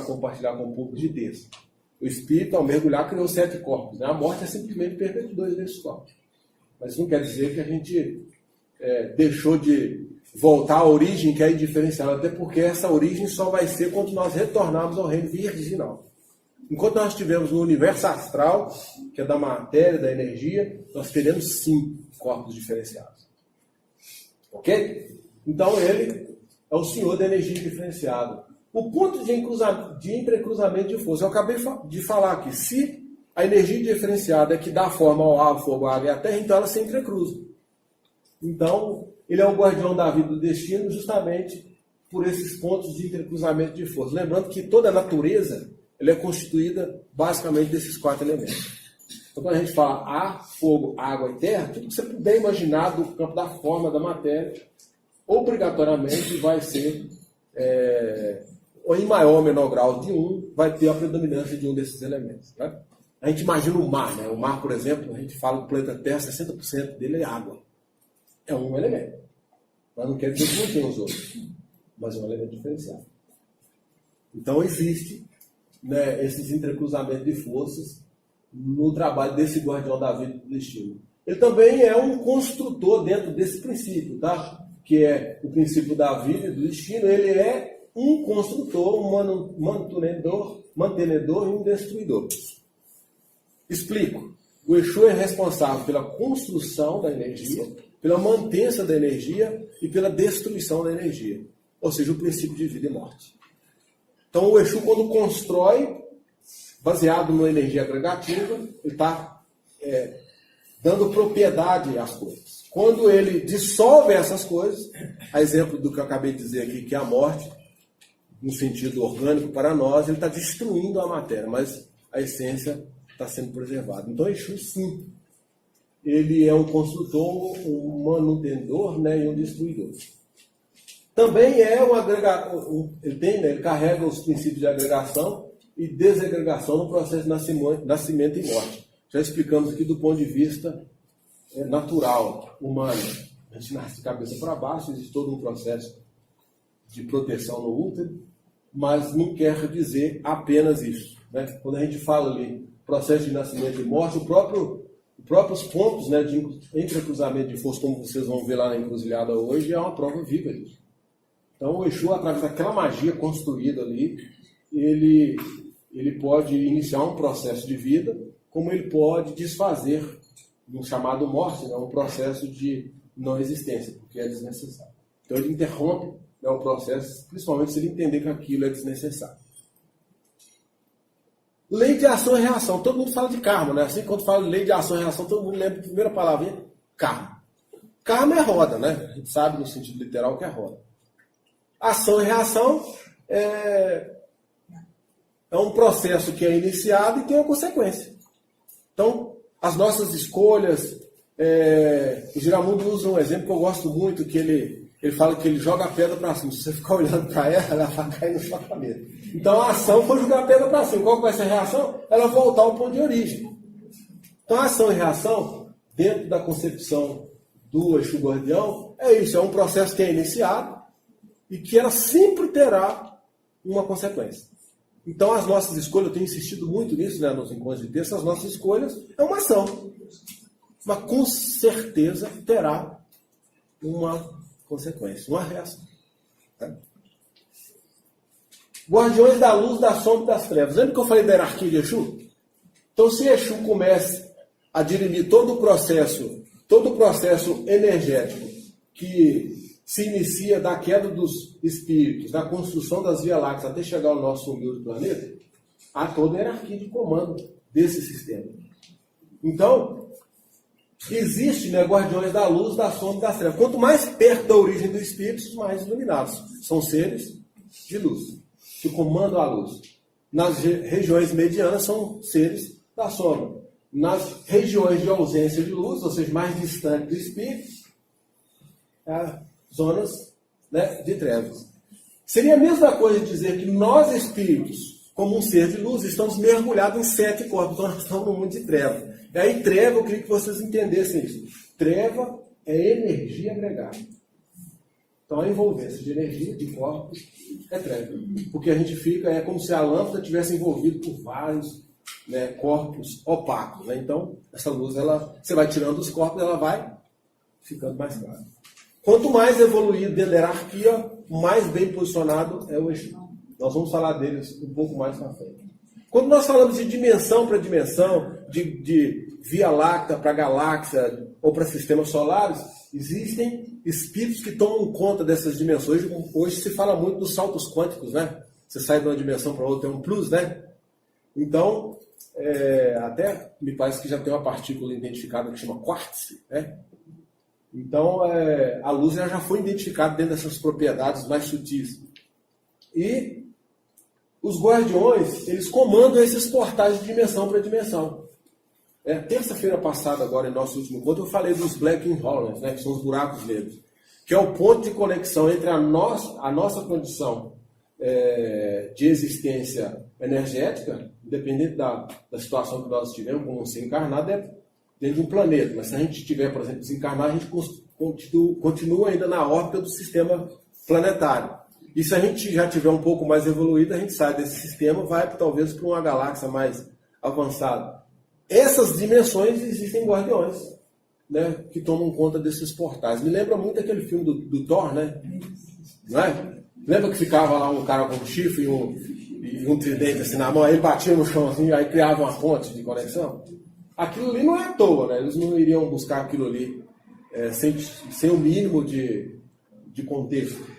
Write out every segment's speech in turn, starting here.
compartilhar com o público de texto. O espírito, ao mergulhar, criou 7 corpos. Né? A morte é simplesmente perda de 2 desses corpos. Mas isso não quer dizer que a gente deixou de voltar à origem, que é indiferenciada, até porque essa origem só vai ser quando nós retornarmos ao reino virginal. Enquanto nós estivermos no universo astral, que é da matéria, da energia, nós teremos sim corpos diferenciados. Ok? Então ele é o senhor da energia diferenciada. O ponto de entrecruzamento de força, eu acabei de falar aqui, se a energia diferenciada é que dá forma ao ar, ao fogo, à água e à terra, então ela se entrecruza. Então, ele é o guardião da vida e do destino justamente por esses pontos de entrecruzamento de força. Lembrando que toda a natureza ela é constituída basicamente desses 4 elementos. Então, quando a gente fala ar, fogo, água e terra, tudo que você puder imaginar do campo da forma, da matéria, obrigatoriamente vai ser, ou em maior ou menor grau de um, vai ter a predominância de um desses elementos. Né? A gente imagina o mar. Né? O mar, por exemplo, a gente fala que o planeta Terra, 60% dele é água. É um elemento. Mas não quer dizer que não tem os outros. Mas é um elemento diferenciado. Então, existe, né, esses entrecruzamentos de forças no trabalho desse guardião da vida e do destino. Ele também é um construtor dentro desse princípio, tá? Que é o princípio da vida e do destino. Ele é um construtor, um mantenedor e um destruidor. Explico. O Exu é responsável pela construção da energia, pela mantença da energia e pela destruição da energia. Ou seja, o princípio de vida e morte. Então, o Exu, quando constrói, baseado na energia agregativa, ele está dando propriedade às coisas. Quando ele dissolve essas coisas, a exemplo do que eu acabei de dizer aqui, que é a morte, no sentido orgânico para nós, ele está destruindo a matéria, mas a essência está sendo preservada. Então, Exu, sim, ele é um construtor, um manutenedor, né, e um destruidor. Também é um agregador, ele carrega os princípios de agregação e desagregação no processo de nascimento e morte. Já explicamos aqui do ponto de vista natural, humano. A gente nasce de cabeça para baixo, existe todo um processo de proteção no útero, mas não quer dizer apenas isso. Né? Quando a gente fala ali processo de nascimento e morte, os próprios pontos, né, de entrecruzamento de força, como vocês vão ver lá na encruzilhada hoje, é uma prova viva disso. Então, o Exu, através daquela magia construída ali, ele pode iniciar um processo de vida, como ele pode desfazer um chamado morte, né, um processo de não existência, porque é desnecessário. Então, ele interrompe, né, o processo, principalmente se ele entender que aquilo é desnecessário. Lei de ação e reação. Todo mundo fala de karma, né? Assim, quando fala de lei de ação e reação, todo mundo lembra a primeira palavrinha, karma. Karma é roda, né? A gente sabe no sentido literal que é roda. Ação e reação é um processo que é iniciado e tem uma consequência. Então, as nossas escolhas, o Giramundo usa um exemplo que eu gosto muito, que ele fala que ele joga a pedra para cima. Se você ficar olhando para ela vai cair na sua cabeça. Então, a ação foi jogar a pedra para cima. Qual vai ser a reação? Ela voltar ao ponto de origem. Então, a ação e reação, dentro da concepção do Exu Guardião, é isso. É um processo que é iniciado e que ela sempre terá uma consequência. Então, as nossas escolhas, eu tenho insistido muito nisso, né, nos encontros de texto, as nossas escolhas é uma ação. Mas, com certeza, terá uma consequência, uma reação. Tá? Guardiões da luz, da sombra e das trevas. Lembra que eu falei da hierarquia de Exu? Então, se Exu começa a dirimir todo o processo energético que se inicia da queda dos espíritos, da construção das Via Lácteas até chegar ao nosso humilde planeta, há toda a hierarquia de comando desse sistema. Então, existe, né, guardiões da luz, da sombra e das trevas. Quanto mais perto da origem do espírito, mais iluminados. São seres de luz, que comandam a luz. Nas regiões medianas são seres da sombra. Nas regiões de ausência de luz, ou seja, mais distante do espírito, zonas, né, de trevas. Seria a mesma coisa dizer que nós, espíritos, como um ser de luz, estamos mergulhados em 7 corpos, então nós estamos no mundo de treva. E aí, treva, eu queria que vocês entendessem isso. Treva é energia agregada. Então a envolvência de energia, de corpos, é treva. Porque a gente fica, é como se a lâmpada tivesse envolvido por vários, né, corpos opacos. Né? Então, essa luz, você vai tirando os corpos, ela vai ficando mais clara. Quanto mais evoluído dentro da hierarquia, mais bem posicionado é o Exu. Nós vamos falar deles um pouco mais na frente. Quando nós falamos de dimensão para dimensão, de Via Láctea para galáxia ou para sistemas solares, existem espíritos que tomam conta dessas dimensões. Hoje se fala muito dos saltos quânticos, né? Você sai de uma dimensão para outra, é um plus, né? Então, até me parece que já tem uma partícula identificada que chama quartz, né? Então, a luz já foi identificada dentro dessas propriedades mais sutis. E os guardiões, eles comandam esses portais de dimensão para dimensão. Terça-feira passada, agora em nosso último encontro, eu falei dos Black Holes, né, que são os buracos negros, que é o ponto de conexão entre a nossa condição de existência energética, independente da situação que nós estivermos, como ser encarnado, dentro de um planeta. Mas se a gente estiver, por exemplo, desencarnado, a gente continua ainda na órbita do sistema planetário. E se a gente já tiver um pouco mais evoluído, a gente sai desse sistema e vai talvez para uma galáxia mais avançada. Essas dimensões existem guardiões, né, que tomam conta desses portais. Me lembra muito aquele filme do Thor, né? Não é? Lembra que ficava lá um cara com um chifre e um tridente assim na mão, aí batia no chão assim, aí criava uma ponte de conexão? Aquilo ali não é à toa, né? Eles não iriam buscar aquilo ali sem o mínimo de contexto.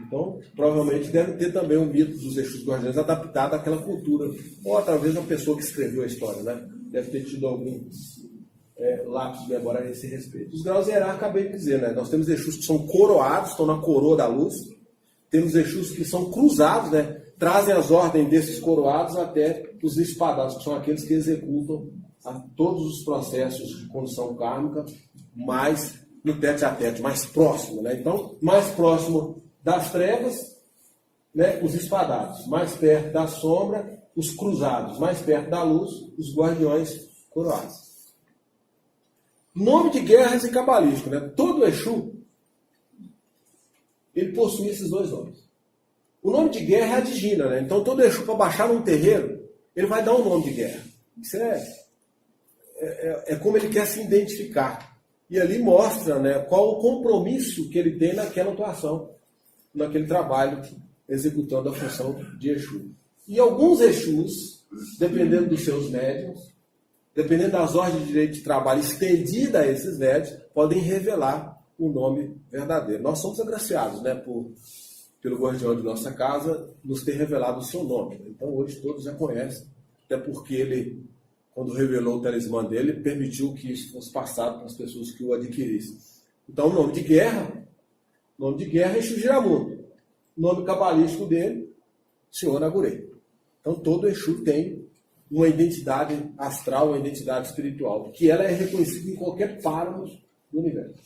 Então, provavelmente deve ter também um mito dos Exus Guardiões adaptado àquela cultura, ou através da pessoa que escreveu a história, né? Deve ter tido algum lápis de memória a esse respeito. Os graus hierárquicos, acabei de dizer, né? Nós temos Exus que são coroados, estão na coroa da luz. Temos Exus que são cruzados, né? Trazem as ordens desses coroados até os espadados, que são aqueles que executam todos os processos de condição kármica mais no tete-a-tete, mais próximo, né? Então, mais próximo das trevas, né, os espadados, mais perto da sombra, os cruzados, mais perto da luz, os guardiões coroados. Nome de guerras e cabalístico, né? Todo Exu, ele possui esses dois nomes. O nome de guerra é a digina, né? Então todo Exu, para baixar num terreiro, ele vai dar um nome de guerra. Isso é como ele quer se identificar. E ali mostra, né, qual o compromisso que ele tem naquela atuação, naquele trabalho, executando a função de Exu. E alguns Exus, dependendo dos seus médiuns, dependendo das ordens de direito de trabalho estendida a esses médiuns, podem revelar o nome verdadeiro. Nós somos agraciados, né, pelo guardião de nossa casa nos ter revelado o seu nome. Então hoje todos já conhecem, até porque ele, quando revelou o talismã dele, permitiu que isso fosse passado para as pessoas que o adquirissem. Então o nome de guerra é Exu Giramundo. O nome cabalístico dele, Senhor Agurei. Então todo Exu tem uma identidade astral, uma identidade espiritual, que ela é reconhecida em qualquer páramo do universo.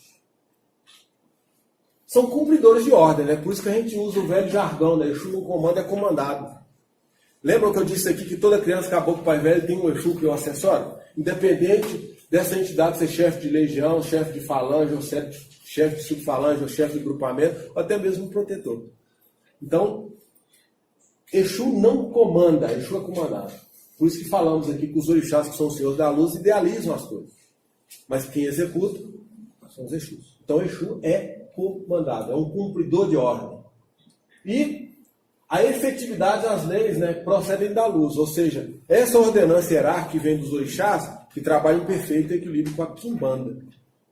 São cumpridores de ordem, né? Por isso que a gente usa o velho jargão, né? Exu no comando é comandado. Lembram que eu disse aqui que toda criança caboclo pai velho tem um Exu que é um acessório? Independente dessa entidade ser chefe de legião, chefe de falange, ou chefe de subfalange, ou chefe de grupamento, ou até mesmo um protetor. Então, Exu não comanda, Exu é comandado. Por isso que falamos aqui que os orixás, que são os senhores da luz, idealizam as coisas. Mas quem executa são os Exus. Então, Exu é comandado, é um cumpridor de ordem. E a efetividade das leis, né, procedem da luz. Ou seja, essa ordenança hierárquica que vem dos orixás, que trabalha em perfeito equilíbrio com a Quimbanda.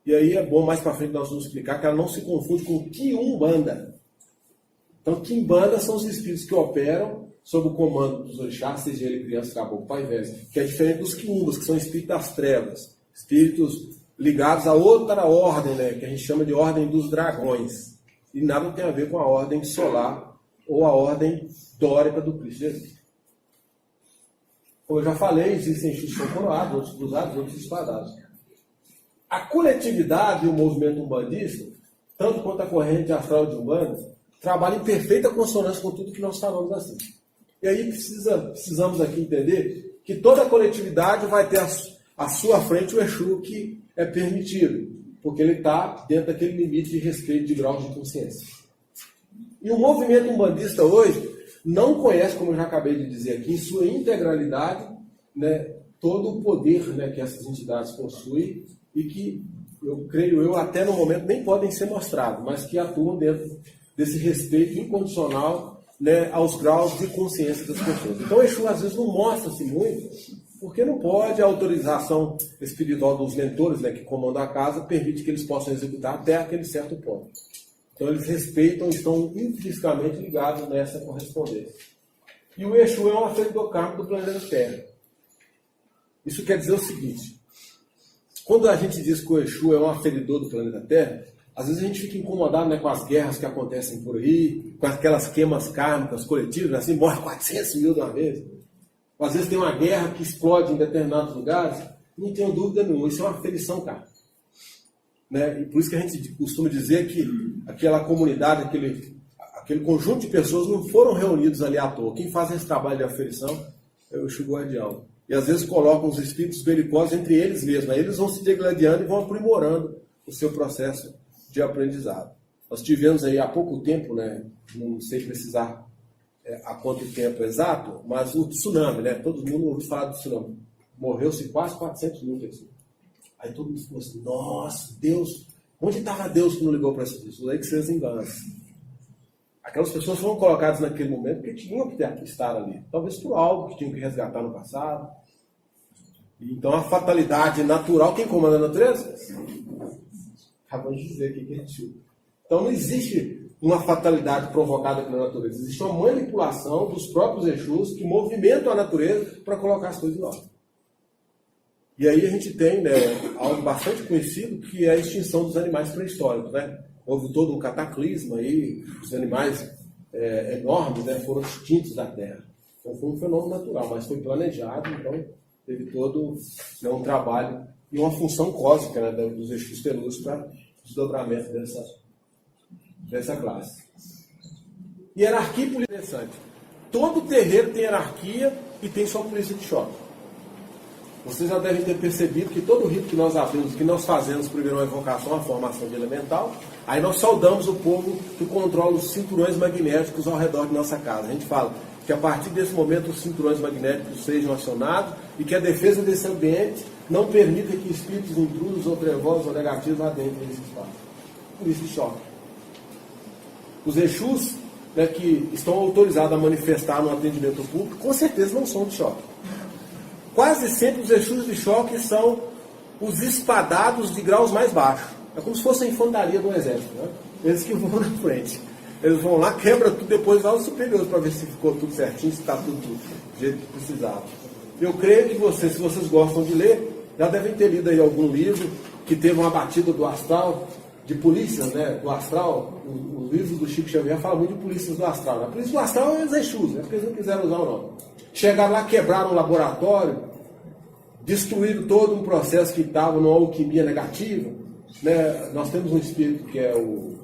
E aí é bom, mais para frente nós vamos explicar que ela não se confunde com Quiumbanda. Então, Quimbanda são os espíritos que operam sob o comando dos orixás, seja ele criança, caboclo, pai velho, que é diferente dos Quiumbas, que são espíritos das trevas, espíritos ligados a outra ordem, né, que a gente chama de ordem dos dragões. E nada tem a ver com a ordem solar ou a ordem dórica do Cristo Jesus. Como eu já falei, existem Exus que são coroados, outros cruzados, outros espadados. A coletividade e o movimento umbandista, tanto quanto a corrente astral de Umbanda, trabalham em perfeita consonância com tudo que nós falamos assim. E aí precisamos aqui entender que toda a coletividade vai ter à sua frente o Exu que é permitido, porque ele está dentro daquele limite de respeito de grau de consciência. E o movimento umbandista hoje não conhece, como eu já acabei de dizer aqui, em sua integralidade, né, todo o poder, né, que essas entidades possuem e que, eu até no momento nem podem ser mostrados, mas que atuam dentro desse respeito incondicional, né, aos graus de consciência das pessoas. Então, o Exu às vezes não mostra-se muito, porque não pode, a autorização espiritual dos mentores, né, que comandam a casa, permite que eles possam executar até aquele certo ponto. Então, eles respeitam e estão intrinsecamente ligados nessa correspondência. E o Exu é um aferidor kármico do planeta Terra. Isso quer dizer o seguinte: quando a gente diz que o Exu é um aferidor do planeta Terra, às vezes a gente fica incomodado, né, com as guerras que acontecem por aí, com aquelas queimas kármicas coletivas, assim, morre 400 mil de uma vez. Ou às vezes tem uma guerra que explode em determinados lugares. Não tenho dúvida nenhuma, isso é uma aferição kármica. Né? E por isso que a gente costuma dizer que aquela comunidade, aquele conjunto de pessoas não foram reunidos ali à toa. Quem faz esse trabalho de aferição é o Exu Guardião. E às vezes colocam os espíritos belicosos entre eles mesmos. Aí eles vão se degladiando e vão aprimorando o seu processo de aprendizado. Nós tivemos aí há pouco tempo, né, não sei precisar há quanto tempo exato, mas o tsunami, né? Todo mundo ouviu falar do tsunami. Morreu-se quase 400 mil pessoas. Aí todo mundo falou assim: nossa, Deus, onde estava Deus que não ligou para essas pessoas? Aí que vocês enganam. Aquelas pessoas foram colocadas naquele momento porque tinham que estar ali. Talvez por algo que tinham que resgatar no passado. Então a fatalidade natural, quem comanda a natureza? Acabamos de dizer aqui que é Exu. Então não existe uma fatalidade provocada pela natureza. Existe uma manipulação dos próprios Exus que movimentam a natureza para colocar as coisas em ordem. E aí a gente tem, né, algo bastante conhecido, que é a extinção dos animais pré-históricos. Né? Houve todo um cataclisma aí, os animais enormes, né, foram extintos da Terra. Então foi um fenômeno natural, mas foi planejado, então teve todo, né, um trabalho e uma função cósmica, né, dos Exus Telus para o desdobramento dessa classe. Hierarquia e polícia interessante. Todo terreiro tem hierarquia e tem sua polícia de choque. Vocês já devem ter percebido que todo rito que nós abrimos, que nós fazemos, primeiro uma evocação, uma formação de elemental, aí nós saudamos o povo que controla os cinturões magnéticos ao redor de nossa casa. A gente fala que a partir desse momento os cinturões magnéticos sejam acionados e que a defesa desse ambiente não permita que espíritos intrusos ou trevosos ou negativos adentrem nesse espaço. Polícia de choque. Os Exus, né, que estão autorizados a manifestar no atendimento público, com certeza não são de choque. Quase sempre os Exus de choque são os espadados de graus mais baixos. É como se fosse a infantaria do exército. Né? Eles que vão na frente. Eles vão lá, quebra tudo, depois vai aos superiores para ver se ficou tudo certinho, se está tudo do jeito que precisava. Eu creio que vocês, se vocês gostam de ler, já devem ter lido aí algum livro que teve uma batida do astral, de polícias, né, do astral. O livro do Chico Xavier fala muito de polícias do astral. A polícia do astral é os Exus, né, porque eles não quiseram usar o nome. Chegaram lá, quebraram um laboratório, destruíram todo um processo que estava numa alquimia negativa. Né? Nós temos um espírito que é o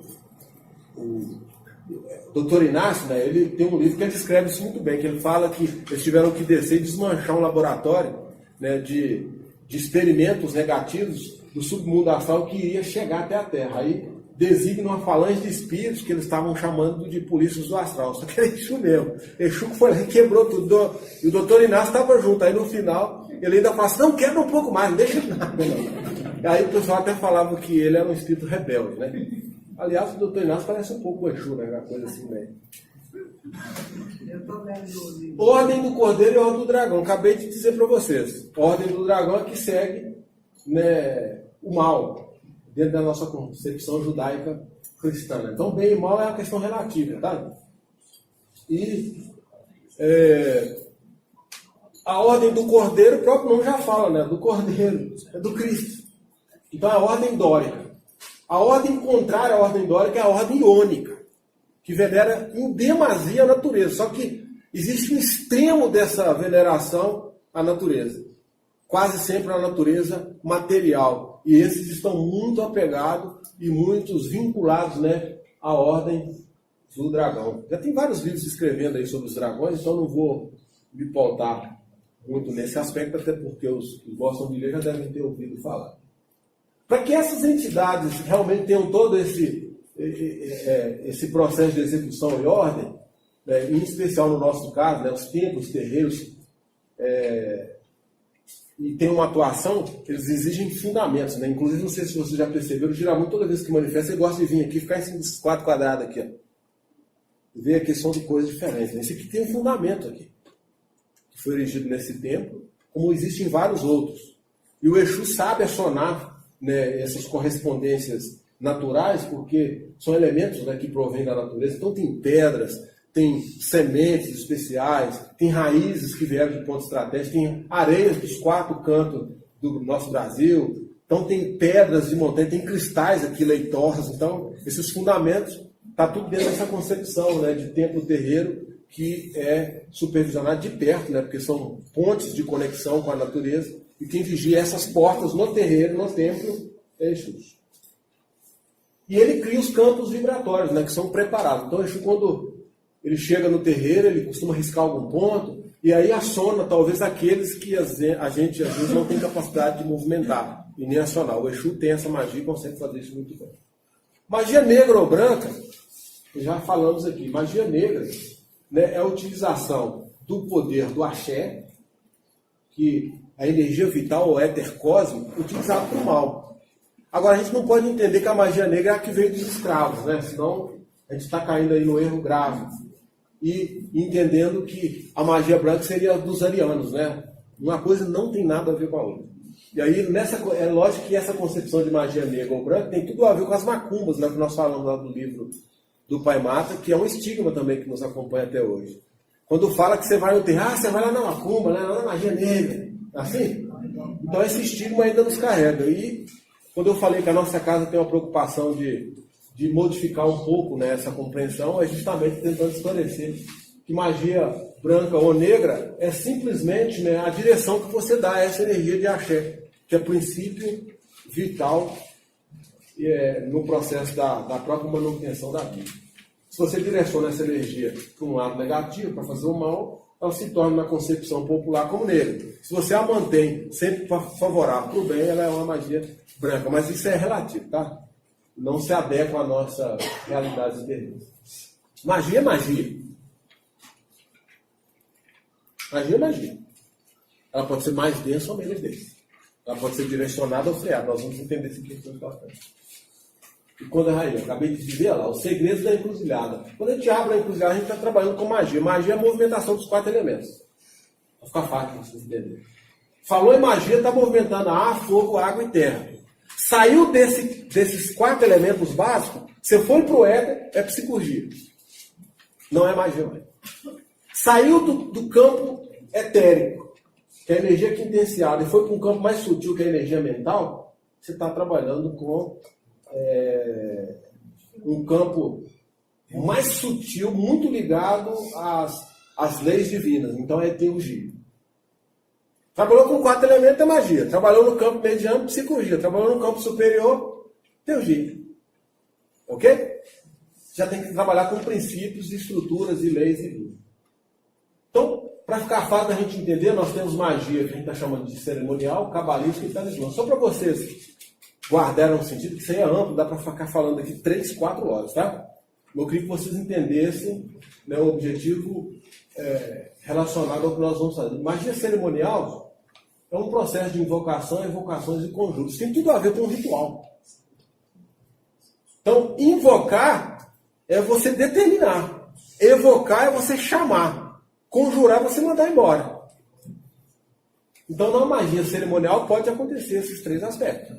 Dr. Inácio, né? Ele tem um livro que descreve isso muito bem, que ele fala que eles tiveram que descer e desmanchar um laboratório, né, de experimentos negativos do submundo astral que iria chegar até a Terra. Aí designa uma falange de espíritos que eles estavam chamando de polícias do astral. Só que era Exu mesmo. Exu que foi lá e quebrou tudo. E o doutor Inácio estava junto. Aí no final ele ainda fala assim: não, quebra um pouco mais, não deixa nada. Não. Aí o pessoal até falava que ele era um espírito rebelde, né? Aliás, o doutor Inácio parece um pouco o Exu, né? Uma coisa assim, né? Ordem do Cordeiro e Ordem do Dragão. Acabei de dizer para vocês. Ordem do Dragão é que segue, né, o mal, dentro da nossa concepção judaica cristã. Então, bem e mal é uma questão relativa, tá? E a ordem do Cordeiro, o próprio nome já fala, né? Do Cordeiro, é do Cristo. Então, é a ordem dórica. A ordem contrária à ordem dórica é a ordem iônica, que venera em demasia a natureza. Só que existe um extremo dessa veneração à natureza. Quase sempre a natureza material. E esses estão muito apegados e muitos vinculados, né, à ordem do dragão. Já tem vários livros escrevendo aí sobre os dragões, então não vou me pautar muito nesse aspecto, até porque os que gostam de ler já devem ter ouvido falar. Para que essas entidades realmente tenham todo esse esse processo de execução e ordem, né, em especial no nosso caso, né, os templos, os terreiros, e tem uma atuação, eles exigem fundamentos, né? Inclusive, não sei se vocês já perceberam, o Giramon, toda vez que manifesta, ele gosta de vir aqui, ficar em cima desses 4 quadrados aqui, ó, e ver a questão de coisas diferentes. Esse aqui tem um fundamento aqui, que foi erigido nesse templo, como existem vários outros. E o Exu sabe acionar, né, essas correspondências naturais, porque são elementos, né, que provêm da natureza. Então tem pedras, tem sementes especiais, tem raízes que vieram de pontos estratégicos, tem areias dos 4 cantos do nosso Brasil, então tem pedras de montanha, tem cristais aqui leitosos. Então esses fundamentos, está tudo dentro dessa concepção, né, de templo terreiro, que é supervisionado de perto, né, porque são pontes de conexão com a natureza, e quem vigia essas portas no terreiro, no templo, é Exu. E ele cria os campos vibratórios, né, que são preparados. Então, Exu, quando ele chega no terreiro, ele costuma riscar algum ponto, e aí aciona talvez aqueles que a gente às vezes não tem capacidade de movimentar, e nem acionar. O Exu tem essa magia e consegue fazer isso muito bem. Magia negra ou branca, já falamos aqui, magia negra, né, é a utilização do poder do axé, que a energia vital, ou éter cósmico, utilizado para o mal. Agora, a gente não pode entender que a magia negra é a que veio dos escravos, né? Senão a gente está caindo aí no erro grave. E entendendo que a magia branca seria dos arianos, né? Uma coisa não tem nada a ver com a outra. E aí, é lógico que essa concepção de magia negra ou branca tem tudo a ver com as macumbas, né, que nós falamos lá do livro do Pai Mata, que é um estigma também que nos acompanha até hoje. Quando fala que você vai no terreiro, você vai lá na macumba, né, lá na magia negra, assim? Então esse estigma ainda nos carrega. E quando eu falei que a nossa casa tem uma preocupação de modificar um pouco, né, essa compreensão, é justamente tentando esclarecer que magia branca ou negra é simplesmente, né, a direção que você dá a essa energia de axé, que é princípio vital no processo da própria manutenção da vida. Se você direciona essa energia para um lado negativo, para fazer o mal, ela se torna, na concepção popular, como negra. Se você a mantém sempre favorável para o bem, ela é uma magia branca. Mas isso é relativo, tá? Não se adequa à nossa realidade interior. Magia é magia. Magia é magia. Ela pode ser mais densa ou menos densa. Ela pode ser direcionada ou freada. Nós vamos entender isso aqui mais bastante. E quando eu acabei de dizer lá, os segredos da encruzilhada. Quando a gente abre a encruzilhada, a gente está trabalhando com magia. Magia é a movimentação dos 4 elementos. Vai ficar fácil para vocês entenderem. Falou em magia, está movimentando ar, fogo, água e terra. Saiu desses 4 elementos básicos, você foi para o éter, é psicurgia. Não é magia mais. Saiu do campo etérico, que é a energia quintenciada, e foi para um campo mais sutil, que é a energia mental, você está trabalhando com um campo mais sutil, muito ligado às leis divinas. Então é teurgia. Trabalhou com 4 elementos, é magia. Trabalhou no campo mediano, psicologia. Trabalhou no campo superior, teurgia. Ok? Já tem que trabalhar com princípios, estruturas e leis e vida. Então, para ficar fácil da gente entender, nós temos magia, que a gente está chamando de cerimonial, cabalística e talismã. Só para vocês guardaram um sentido, que isso aí é amplo, dá para ficar falando aqui 3, 4 horas, tá? Eu queria que vocês entendessem, né, o objetivo relacionado ao que nós vamos fazer. Magia cerimonial é um processo de invocação, evocações e conjuros. Tem tudo a ver com o ritual. Então, invocar é você determinar. Evocar é você chamar. Conjurar é você mandar embora. Então, na magia cerimonial pode acontecer esses 3 aspectos.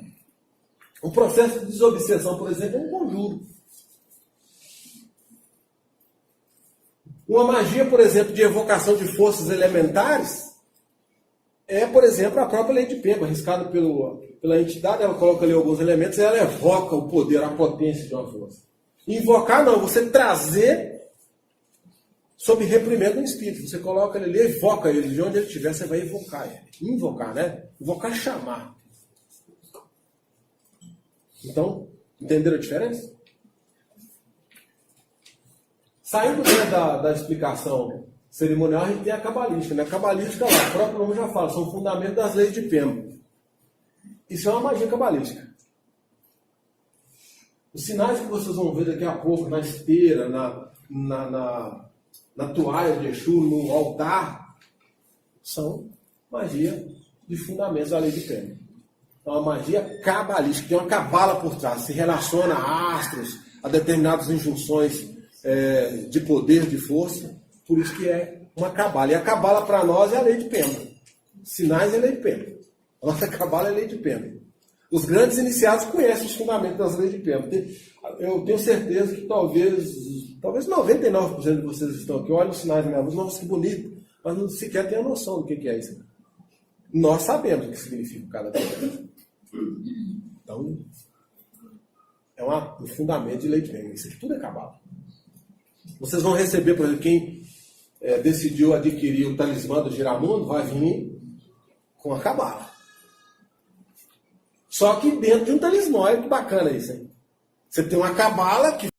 O processo de desobsessão, por exemplo, é um conjuro. Uma magia, por exemplo, de evocação de forças elementares é, por exemplo, a própria lei de Pemba, arriscada pela entidade. Ela coloca ali alguns elementos e ela evoca o poder, a potência de uma força. Invocar não, você trazer sob reprimenda do espírito. Você coloca ele ali, evoca ele, de onde ele estiver, você vai evocar ele. Invocar, né? Invocar, chamar. Então, entenderam a diferença? Saindo da explicação cerimonial, a gente tem a cabalística. Né? A cabalística, lá, o próprio nome já fala, são fundamentos das leis de Pemba. Isso é uma magia cabalística. Os sinais que vocês vão ver daqui a pouco na esteira, na toalha de Exu, no altar, são magia de fundamentos da lei de Pema. É uma magia cabalística, tem uma cabala por trás, se relaciona a astros, a determinadas injunções de poder, de força, por isso que é uma cabala. E a cabala para nós é a lei de Pema. Sinais é a lei de Pema. A nossa cabala é a lei de Pema. Os grandes iniciados conhecem os fundamentos das leis de Pema. Eu tenho certeza que talvez 99% de vocês que estão aqui olham os sinais da minha luz, nossa, que bonito, mas não sequer tem a noção do que é isso. Nós sabemos o que significa cada coisa. Então, é um fundamento de lei de Pema. Isso aqui tudo é cabala. Vocês vão receber, por exemplo, quem decidiu adquirir o talismã do Giramundo, vai vir com a cabala. Só que dentro de um talismã, olha que bacana isso, hein? Você tem uma cabala que